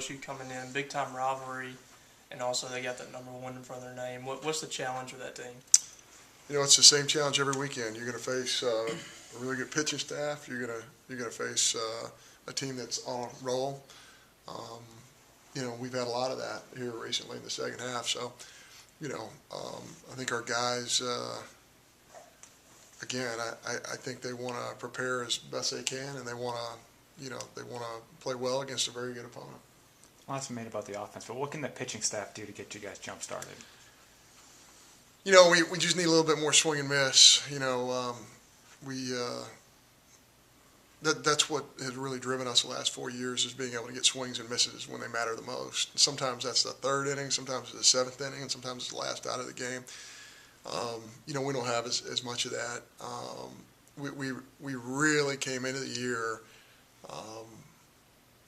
LSU coming in, big time rivalry, and also they got that number one in front of their name. What's the challenge with that team? It's the same challenge every weekend. You're going to face a really good pitching staff. You're going to face a team that's on a roll. We've had a lot of that here recently in the second half. So, I think our guys, again, I think they want to prepare as best they can, and they want to play well against a very good opponent. Well, that's made about the offense, but what can the pitching staff do to get you guys jump started? We just need a little bit more swing and miss. That's what has really driven us the last 4 years, is being able to get swings and misses when they matter the most. Sometimes that's the third inning, sometimes it's the seventh inning, and sometimes it's the last out of the game. We don't have as much of that. We really came into the year,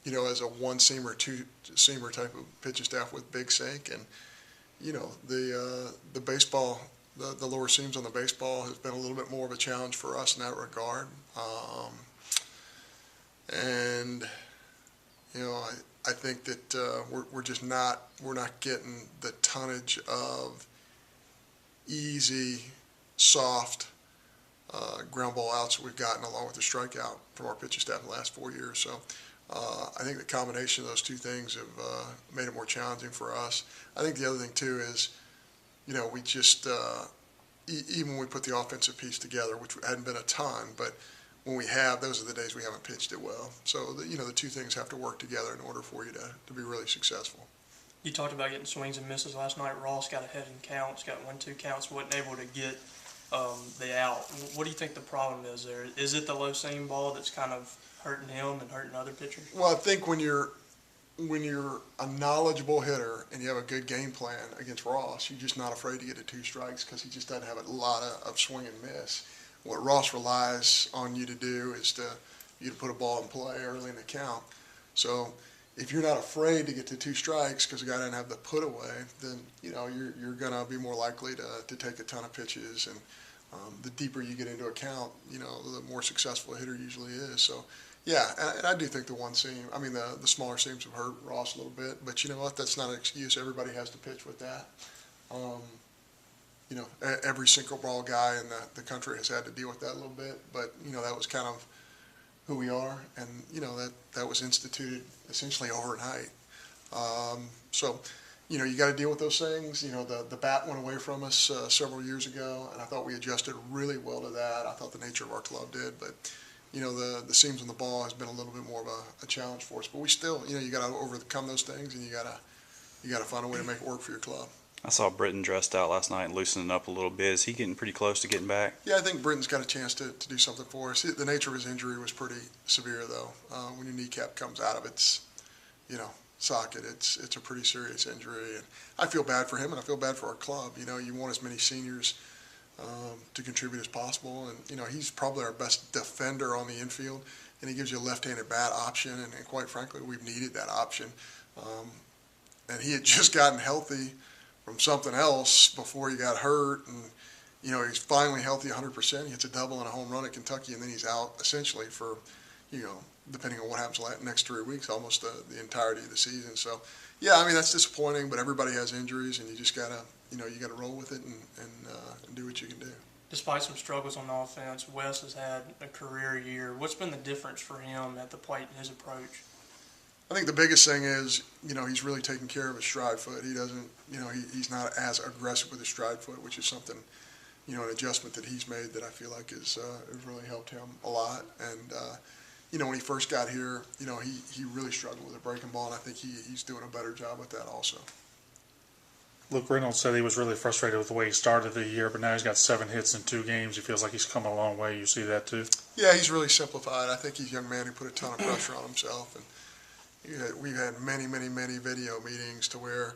as a one-seamer, two-seamer type of pitching staff with big sink, and the baseball, the lower seams on the baseball has been a little bit more of a challenge for us in that regard. I think that we're not getting the tonnage of easy, soft ground ball outs that we've gotten, along with the strikeout from our pitching staff in the last 4 years. So I think the combination of those two things have made it more challenging for us. I think the other thing too is, we just even when we put the offensive piece together, which hadn't been a ton, but when we have, those are the days we haven't pitched it well. So the two things have to work together in order for you to be really successful. You talked about getting swings and misses last night. Ross got ahead in counts, got 1-2 counts, wasn't able to get the out. What do you think the problem is there? Is it the low seam ball that's kind of hurting him and hurting other pitchers? Well, I think when you're a knowledgeable hitter and you have a good game plan against Ross, you're just not afraid to get to 2 strikes because he just doesn't have a lot of swing and miss. What Ross relies on you to do is you to put a ball in play early in the count. So if you're not afraid to get to 2 strikes because the guy doesn't have the put away, then you're going to be more likely to take a ton of pitches. And the deeper you get into a count, the more successful a hitter usually is. So yeah, and I do think the smaller seams have hurt Ross a little bit. But you know what? That's not an excuse. Everybody has to pitch with that. Every single ball guy in the country has had to deal with that a little bit, but that was kind of who we are, and that was instituted essentially overnight. So you got to deal with those things. The bat went away from us several years ago, and I thought we adjusted really well to that. I thought the nature of our club did, but the seams on the ball has been a little bit more of a challenge for us. But we still, you got to overcome those things, and you got to find a way to make it work for your club. I saw Britton dressed out last night and loosening up a little bit. Is he getting pretty close to getting back? Yeah, I think Britton's got a chance to do something for us. The nature of his injury was pretty severe, though. When your kneecap comes out of its, socket, it's a pretty serious injury. And I feel bad for him, and I feel bad for our club. You want as many seniors to contribute as possible. And, he's probably our best defender on the infield, and he gives you a left-handed bat option. And quite frankly, we've needed that option. And he had just gotten healthy from something else before he got hurt, and he's finally healthy 100%. He hits a double and a home run at Kentucky, and then he's out essentially for, depending on what happens next 3 weeks, almost the entirety of the season. So, yeah, that's disappointing, but everybody has injuries, and you just gotta, you gotta roll with it and do what you can do. Despite some struggles on the offense, Wes has had a career year. What's been the difference for him at the plate in his approach? I think the biggest thing is, he's really taking care of his stride foot. He doesn't, he's not as aggressive with his stride foot, which is something, an adjustment that he's made that I feel like has really helped him a lot. And, when he first got here, he really struggled with a breaking ball, and I think he's doing a better job with that also. Luke Reynolds said he was really frustrated with the way he started the year, but now he's got 7 hits in 2 games. He feels like he's come a long way. You see that too? Yeah, he's really simplified. I think he's a young man who put a ton of pressure on himself, and we've had many video meetings to where,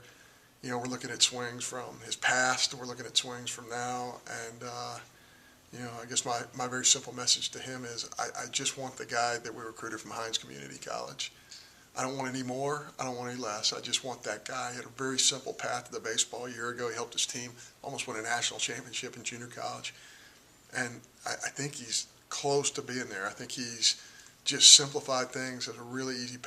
we're looking at swings from his past, we're looking at swings from now, and, I guess my very simple message to him is I just want the guy that we recruited from Hines Community College. I don't want any more, I don't want any less. I just want that guy. He had a very simple path to the baseball a year ago. He helped his team almost win a national championship in junior college, and I think he's close to being there. I think he's just simplified things as a really easy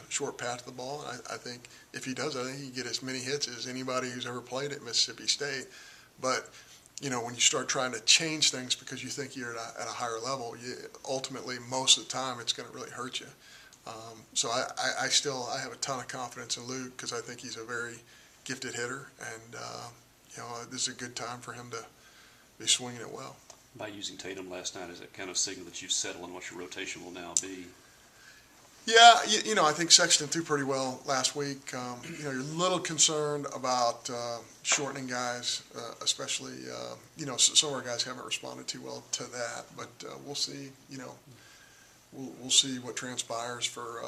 short path to the ball. And I think if he does, I think he can get as many hits as anybody who's ever played at Mississippi State. But, when you start trying to change things because you think you're at a higher level, ultimately, most of the time, it's going to really hurt you. So I have a ton of confidence in Luke because I think he's a very gifted hitter. And, this is a good time for him to be swinging it well. By using Tatum last night, is that kind of signal that you've settled on what your rotation will now be? Yeah, I think Sexton threw pretty well last week. You're a little concerned about shortening guys, especially, some of our guys haven't responded too well to that, but we'll see, we'll see what transpires for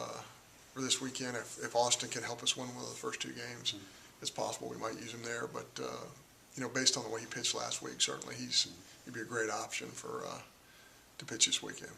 this weekend. If Austin can help us win one of the first two games, it's possible we might use him there, but, based on the way he pitched last week, certainly he'd be a great option to pitch this weekend.